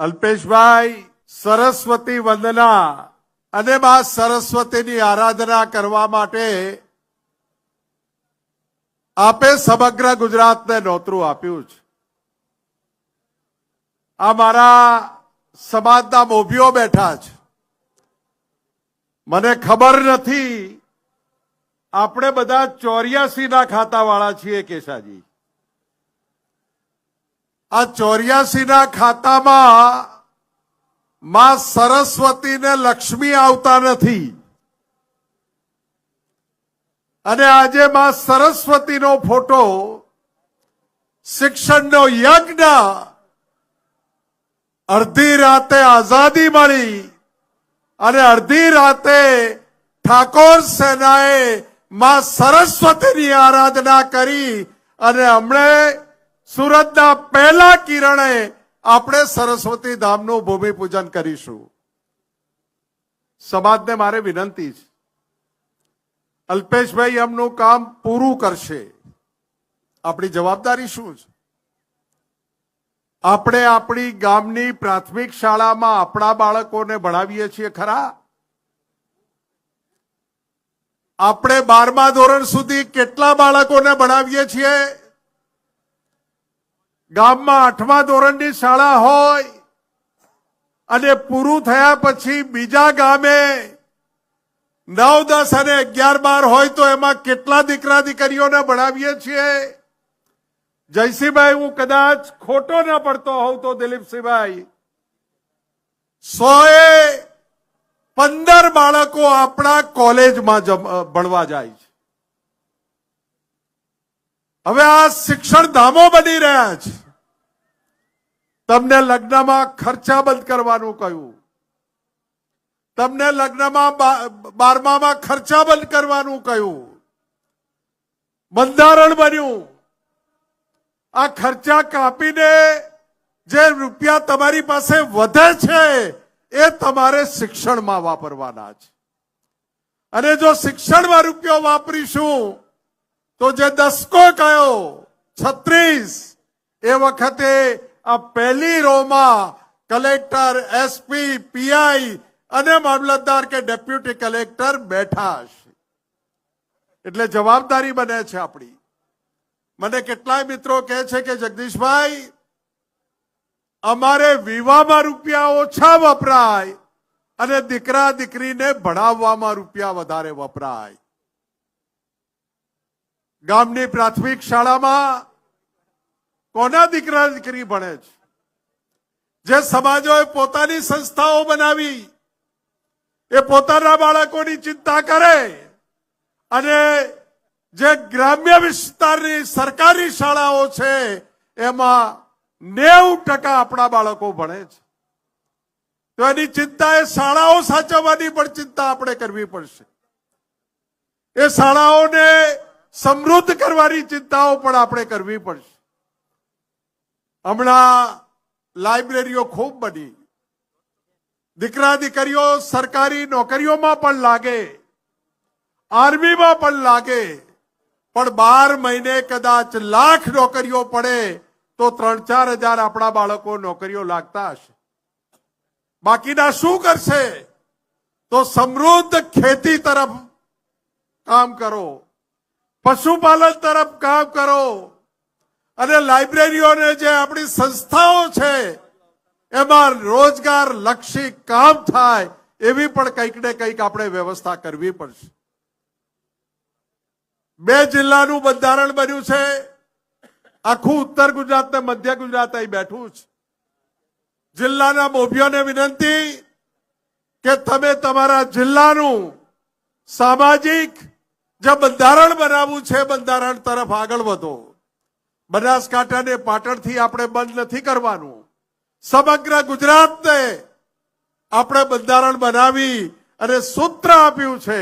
અલ્પેશભાઈ, સરસ્વતી વંદના અને મા સરસ્વતીની આરાધના કરવા માટે આપે સમગ્ર ગુજરાતને નોતરું આપ્યું છે. આ મારા સમાજના મોભીઓ બેઠા છે. મને ખબર નથી આપણે બધા 84 ના ખાતાવાળા છીએ કેશાજી. આ 84 ના ખાતામાં માં સરસ્વતી ને લક્ષ્મી આવતા નથી અને આજે માં સરસ્વતીનો ફોટો શિક્ષણનો યજ્ઞ અડધી રાતે આઝાદી મળી અને અડધી રાતે ઠાકોર સેનાએ માં સરસ્વતીની આરાધના કરી અને હમણે સુરતના પહેલા કિરણે આપણે સરસ્વતી ધામનું ભૂમિપૂજન કરીશું. સમાજને મારે વિનંતી છે, અલ્પેશભાઈ એમનું કામ પૂરું કરશે. આપણી જવાબદારી શું છે? આપણે આપણી ગામની પ્રાથમિક શાળામાં આપણા બાળકોને ભણાવીએ છીએ ખરા? આપણે 12મા ધોરણ સુધી કેટલા બાળકોને ભણાવીએ છીએ? ગામમાં 8મા ધોરણની શાળા હોય અને પૂરું થયા પછી બીજા ગામે 9, 10 અને 11, 12 હોય તો એમાં કેટલા દીકરા દીકરીઓને ભણાવીએ છીએ? જયસિંહભાઈ, હું કદાચ ખોટો ન પડતો હોઉં તો દિલીપસિંહભાઈ, 115 બાળકો આપણા કોલેજમાં ભણવા જાય છે. હવે આ શિક્ષણ ધામો બની રહ્યા છે. તમને લગ્નમાં ખર્ચા બંધ કરવાનું કહ્યું, તમને લગ્નમાં 12માં ખર્ચા બંધ કરવાનું કહ્યું, બંધારણ બન્યું. આ ખર્ચા કાપીને જે રૂપિયા તમારી પાસે વધે છે એ તમારે શિક્ષણમાં વાપરવાના છે. અને જો શિક્ષણમાં રૂપિયો વાપરીશું તો જે દસકો કયો 36, એ વખતે આ પહેલી રોમાં કલેક્ટર, એસપી, પીઆઈ અને મામલતદાર કે ડેપ્યુટી કલેક્ટર બેઠા હશે. એટલે જવાબદારી બને છે આપણી. મને કેટલાય મિત્રો કહે છે કે જગદીશભાઈ, અમારે વિવાહમાં રૂપિયા ઓછા વપરાય અને દીકરા દીકરીને ભણાવવામાં રૂપિયા વધારે વપરાય. ગામની પ્રાથમિક શાળામાં કોના દીકરા દીકરી ભણે છે? જે સમાજોએ પોતાની સંસ્થાઓ બનાવી એ પોતાના બાળકોની ચિંતા કરે અને જે ગ્રામ્ય વિસ્તારની સરકારી શાળાઓ છે એમાં 90% આપણા બાળકો ભણે છે. તો એની ચિંતા, એ શાળાઓ સાચવવાની પણ ચિંતા આપણે કરવી પડશે. એ શાળાઓને સમૃદ્ધ કરવાની ચિંતાઓ પણ આપણે કરવી પડશે. હમણાં લાઇબ્રેરીઓ ખૂબ બની, દીકરા દીકરીઓ સરકારી નોકરીઓમાં પણ લાગે, આર્મીમાં પણ લાગે, પણ 12 મહિને કદાચ લાખ નોકરીઓ પડે તો 3-4 હજાર આપણા બાળકો નોકરીઓ લાગતા હશે. બાકીના શું કરશે? તો સમૃદ્ધ ખેતી તરફ કામ કરો, પશુપાલન તરફ કામ કરો અને લાઇબ્રેરીઓને જે આપણી સંસ્થાઓ છે એમાં રોજગાર લક્ષી કામ થાય એવી પણ કંઈક ને કંઈક આપણે વ્યવસ્થા કરવી પડશે. 2 જિલ્લાનું બંધારણ બન્યું છે. આખું ઉત્તર ગુજરાત ને મધ્ય ગુજરાત અહીં બેઠું છે. જિલ્લાના મોભીઓને વિનંતી કે તમે તમારા જિલ્લાનું સામાજિક જે બંધારણ બનાવવું છે બંધારણ તરફ આગળ વધો. બનાસકાંઠાને પાટણથી આપણે બંધ નથી કરવાનું. સમગ્ર ગુજરાતને આપણે બંધારણ બનાવી અને સૂત્ર આપ્યું છે,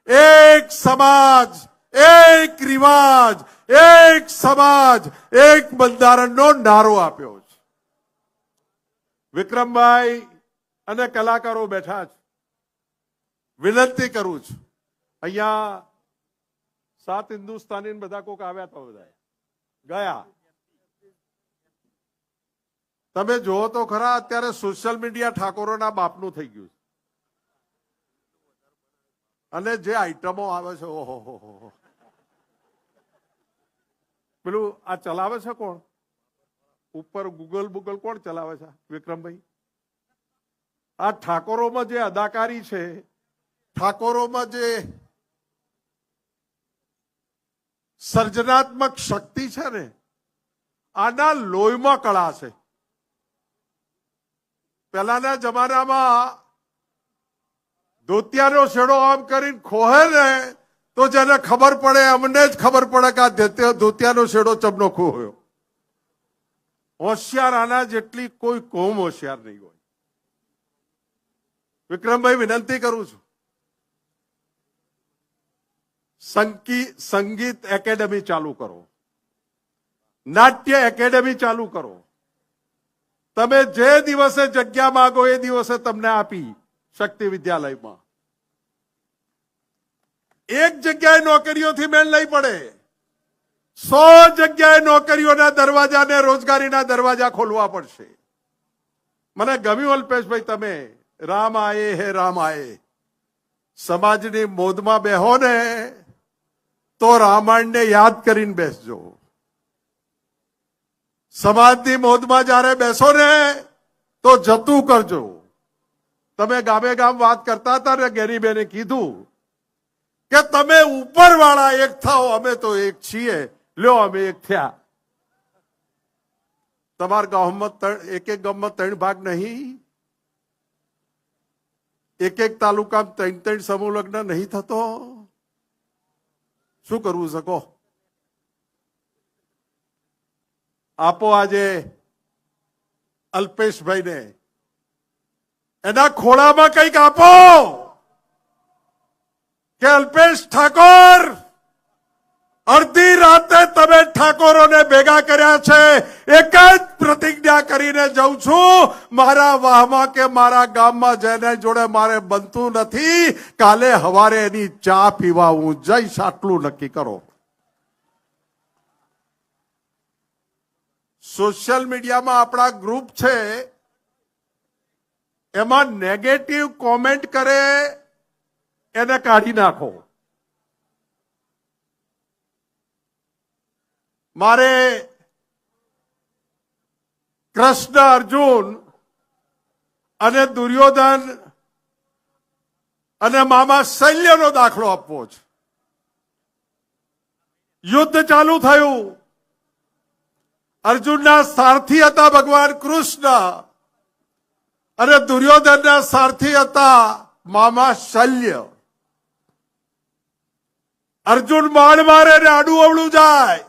એક સમાજ, એક રિવાજ, એક સમાજ, એક બંધારણનો નારો આપ્યો છે. વિક્રમભાઈ અને કલાકારો બેઠા છે. વિનંતી કરું છું, અહીંયા 7 હિન્દુસ્તાની બધા કોક આવ્યા હતા, બધા ગયા. તમે જુઓ તો ખરા, અત્યારે સોશિયલ મીડિયા ઠાકોરોના બાપનું થઈ ગયું છે. અને જે આઈટમો આવે છે, ઓહો, પેલું આ ચલાવે છે કોણ? ઉપર ગૂગલ કોણ ચલાવે છે? વિક્રમભાઈ. આ ઠાકોરોમાં જે અદાકારી છે, ઠાકોરોમાં જે સર્જનાત્મક શક્તિ છે ને, આના લોહીમાં કળા છે. પહેલાના જમાનામાં ધોતિયાનો છેડો આમ કરીને ખોહે ને તો જેને ખબર પડે, અમને જ ખબર પડે કે આ ધોતિયાનો છેડો ચમનો ખોહ્યો. હોશિયાર આના જેટલી કોઈ કોમ હોશિયાર નહીં હોય. વિક્રમભાઈ, વિનંતી કરું છું, સંગીત એકેડેમી ચાલુ કરો, નાટ્ય એકેડેમી ચાલુ કરો. તમે જે દિવસે જગ્યા માંગો એ દિવસે તમને આપી શક્તિ વિદ્યાલયમાં. એક જગ્યાએ નોકરીઓથી મેળ નહીં પડે. 100 જગ્યાએ નોકરીઓના દરવાજા ને રોજગારીના દરવાજા ખોલવા પડશે. મને ગમ્યું અલ્પેશભાઈ, તમે રામ આયે હે રામ આયે. સમાજની મોદમાં બેહો ને તો રામાયણને યાદ કરીને બેસજો. સમાજની મોદમાં જયારે બેસો ને તો જતું કરજો. તમે ગામે ગામ વાત કરતા હતા ને, ગેરીબેને કીધું કે તમે ઉપરવાળા એક થાઓ, અમે તો એક છીએ. લ્યો, અમે એક થયા. તમારા ગામમાં એક ગામમાં 3 ભાગ નહીં, એક તાલુકામાં 3 સમૂહ લગ્ન નહીં થતો. શું કરવું શકો? આપો આજે અલ્પેશભાઈને, એના ખોળામાં કંઈક આપો કે અલ્પેશ ઠાકોર, અડધી રાતે તમે ઠાકોરોને ભેગા કર્યા છે. એક જ પ્રતિજ્ઞા કરીને જઉં છું, મારા વાહમાં કે મારા ગામમાં જેને જોડે મારે બનતું નથી, કાલે હવારે એની ચા પીવા હું જઈશ. આટલું નક્કી કરો. સોશિયલ મીડિયામાં આપણા ગ્રુપ છે, એમાં નેગેટિવ કોમેન્ટ કરે એને કાઢી નાખો. મારે કૃષ્ણ, અર્જુન અને દુર્યોધન અને મામા શલ્યનો દાખલો આપવો છે. યુદ્ધ ચાલુ થયું. અર્જુનના સારથી હતા ભગવાન કૃષ્ણ અને દુર્યોધનના સારથી હતા મામા શલ્ય. અર્જુન બાણ મારે ને આડું અવળું જાય,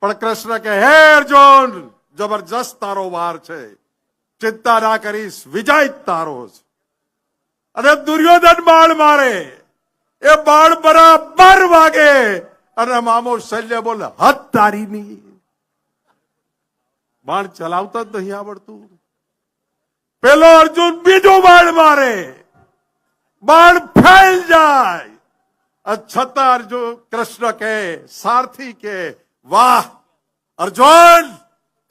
પણ કૃષ્ણ કે હે અર્જુન, જબરજસ્ત તારો વાર છે, ચિંતા ના કરીશ, વિજય તારો છે. અને દુર્યોધન બાણ મારે, એ બાણ બરાબર વાગે અને મામો શલ્ય બોલે હદ તારીની. બાણ ચલાવતા જ નહીં આવડતું. પેલો અર્જુન બીજું બાણ મારે, બાણ ફેલ જાય. છતાં અર્જુન કૃષ્ણ કે, સારથી કે વાહ અર્જુન,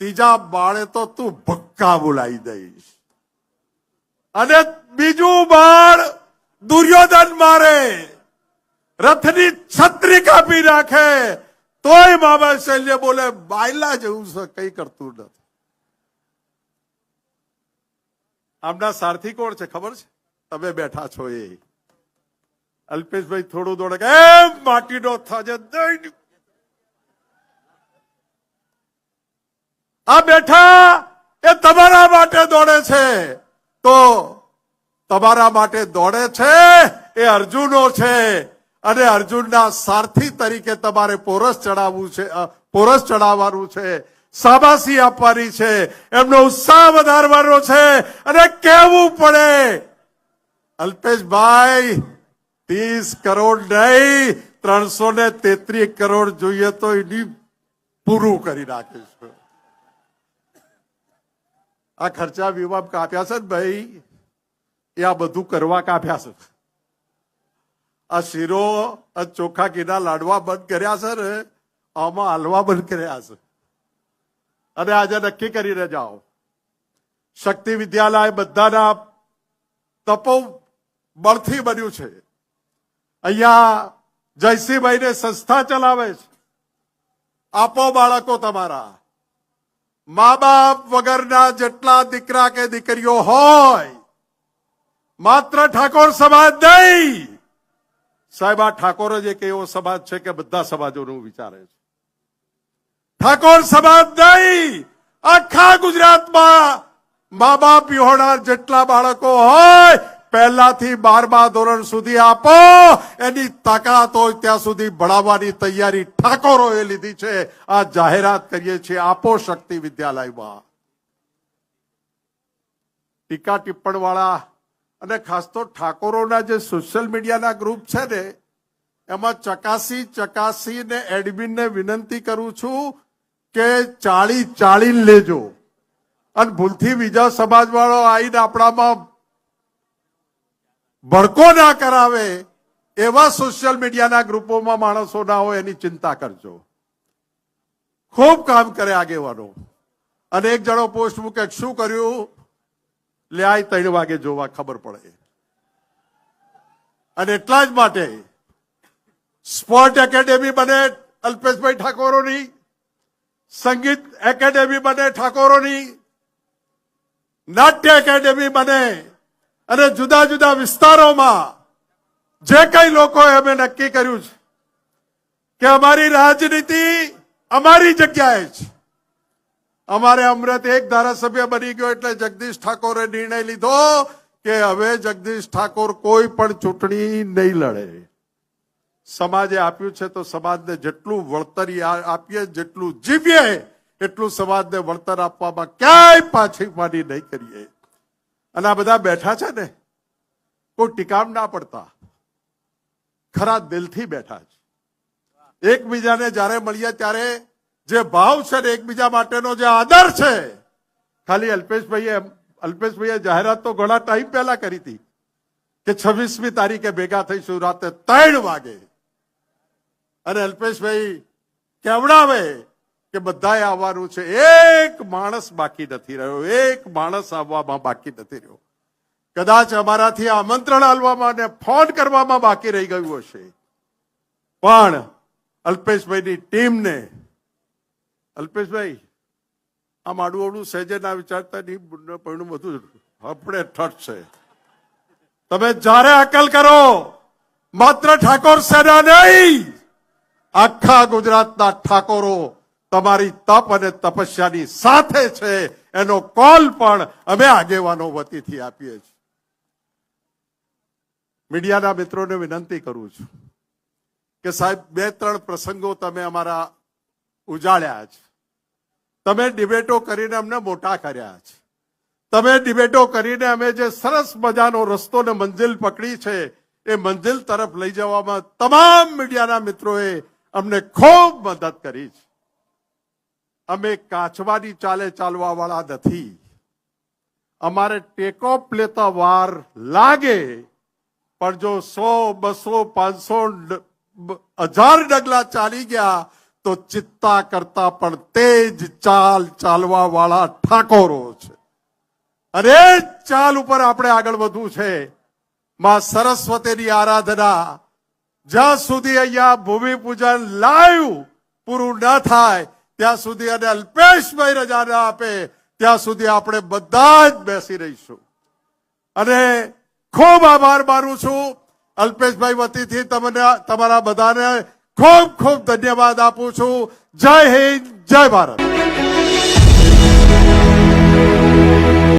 ત્રીજા બાણે તો તું ભક્કા બોલાવી દઈશ. અને બીજું બાણ દુર્યોધન મારે, રથની છત્રી કાપી નાખે, તોય મામા શલ્ય બોલે બાયલા જેવું છે, કઈ કરતું નથી. આમના સારથી કોણ છે ખબર છે? તમે બેઠા છો એ. અલ્પેશભાઈ થોડું દોડે કે માટીનો થાજે દઈ. આ બેઠા એ તમારા માટે દોડે છે, તો તમારા માટે દોડે છે એ અર્જુનો છે. અને અર્જુનના સારથી તરીકે તમારે પોરસ ચડાવવું છે, પોરસ ચડાવવાનું છે, શાબાશી આપવાની છે, એમનો ઉત્સાહ વધારવાનો છે અને કહેવું પડે અલ્પેશભાઈ 30 કરોડ નહીં, 333 કરોડ જોઈએ તો એની પૂરું કરી નાખીશું. આ ખર્ચા વિભાગ કાપ્યા છે ને ભાઈ, એ આ બધું કરવા કાપ્યા છે. આ શીરો, આ ચોખા ઘીના લાડવા બંધ કર્યા છે ને, આમાં હલવા બંધ કર્યા છે. અને આજે નક્કી કરીને જાઓ, શક્તિ વિદ્યાલય બધાના તપો બળથી બન્યું છે. અહીંયા જયસિંહભાઈને સંસ્થા ચલાવે છે. આપો બાળકો તમારા. મા બાપ વગરના જેટલા દીકરા કે દીકરીઓ હોય, માત્ર ઠાકોર સમાજ નહીં. સાહેબ, આ ઠાકોર જ એક એવો સમાજ છે કે બધા સમાજોનું વિચારે છે. ઠાકોર સમાજ નહીં, આખા ગુજરાતમાં મા બાપ વિહોણા જેટલા બાળકો હોય, પહેલાથી 12મા ધોરણ સુધી આપો. એની તાકાત હોય ત્યાં સુધી ભણાવવાની તૈયારી ઠાકોરોએ લીધી છે. આ જાહેરાત કરીએ છીએ આપો શક્તિ વિદ્યાલયમાં. ટીકા ટિપ્પણ વાળા અને ખાસ તો ઠાકોરોના જે સોશિયલ મીડિયાના ગ્રુપ છે ને, એમાં ચકાસીને એડમિનને વિનંતી કરું છું કે ચાળી લેજો. અને ભૂલથી બીજા સમાજ વાળો આવીને આપણામાં ભડકો ના કરાવે એવા સોશિયલ મીડિયાના ગ્રુપોમાં માણસો ના હોય એની ચિંતા કરજો. ખૂબ કામ કરે આગેવાનો. અને એક જણો પોસ્ટ મૂકે શું કર્યું, લે આ 3 વાગે જોવા ખબર પડે. અને એટલા જ માટે સ્પોર્ટ એકેડેમી બને અલ્પેશભાઈ ઠાકોરોની, સંગીત એકેડેમી બને ઠાકોરોની, નાટ્ય એકેડેમી બને, અને જુદા જુદા વિસ્તારોમાં જે કઈ લોકોએ અમે નક્કી કર્યું છે કે અમારી રાજનીતિ અમારી જગ્યાએ છે. અમારે અમૃત એક ધારાસભ્ય બની ગયો એટલે જગદીશ ઠાકોરે નિર્ણય લીધો કે હવે જગદીશ ઠાકોર કોઈ પણ ચૂંટણી નહીં લડે. સમાજે આપ્યું છે તો સમાજને જેટલું વળતર આપીએ, જેટલું જીવીએ એટલું સમાજને વળતર આપવામાં ક્યાંય પાછીપાની નહીં કરીએ. અને આ બધા બેઠા છે ને, કોઈ ટીકામ ના પડતા, ખરા દિલથી બેઠા છે. એકબીજાને જ્યારે મળીએ ત્યારે જે ભાવ છે ને, એકબીજા માટેનો જે આદર છે, ખાલી અલ્પેશભાઈએ જાહેરાત તો ઘણા ટાઈમ પહેલા કરી હતી કે 26મી તારીખે ભેગા થઈશું રાતે 3 વાગે. અને અલ્પેશભાઈ કેવડાવે કે બધાએ આવવાનું છે. એક માણસ બાકી નથી રહ્યો, એક માણસ આવવામાં બાકી નથી રહ્યો. કદાચ અમારાથી આમંત્રણ આલવામાં અને ફોન કરવામાં બાકી રહી ગયું હશે, પણ અલ્પેશભાઈની ટીમને, અલ્પેશભાઈ આ માડું અવડું સહેજે ના વિચારતા નહીં, પણ બધું આપણે ઠઠ છે. તમે જ્યારે અકલ કરો, માત્ર ઠાકોર સેના નહીં, આખા ગુજરાતના ઠાકોરો તમારી તપ અને તપસ્યાની સાથે છે. એનો કોલ પણ અમે આગેવાનો વતીથી આપીએ છીએ. મીડિયાના મિત્રોને વિનંતી કરું છું કે સાહેબ 2-3 પ્રસંગો તમે અમારા ઉજાળ્યા છે. તમે ડિબેટો કરીને અમને મોટા કર્યા છે. તમે ડિબેટો કરીને અમે જે સરસ મજાનો રસ્તો ને મંજિલ પકડી છે, એ મંજિલ તરફ લઈ જવામાં તમામ મીડિયાના મિત્રોએ અમને ખૂબ મદદ કરી છે. અમે કાચવાની ચાલે ચાલવા વાળા નથી. અમારે ટેક ઓફ લેતા વાર લાગે, પણ જો 100, 200, 500, 1000 ડગલા ચાલી ગયા તો ચિત્તા કરતા પણ તેજ ચાલ ચાલવા વાળા ઠાકોરો છે. અને ચાલ ઉપર આપણે આગળ વધવું છે. માં સરસ્વતીની આરાધના જ્યાં સુધી અહીંયા ભૂમિપૂજન લાઈવ પૂરું ન થાય ત્યાં સુધી, અને અલ્પેશભાઈ રજા ના આપે ત્યાં સુધી આપણે બધા જ બેસી રહીશું. અને ખૂબ આભાર માનું છું અલ્પેશભાઈ વતીથી. તમારા બધાને ખૂબ ખૂબ ધન્યવાદ આપું છું. જય હિન્દ, જય ભારત.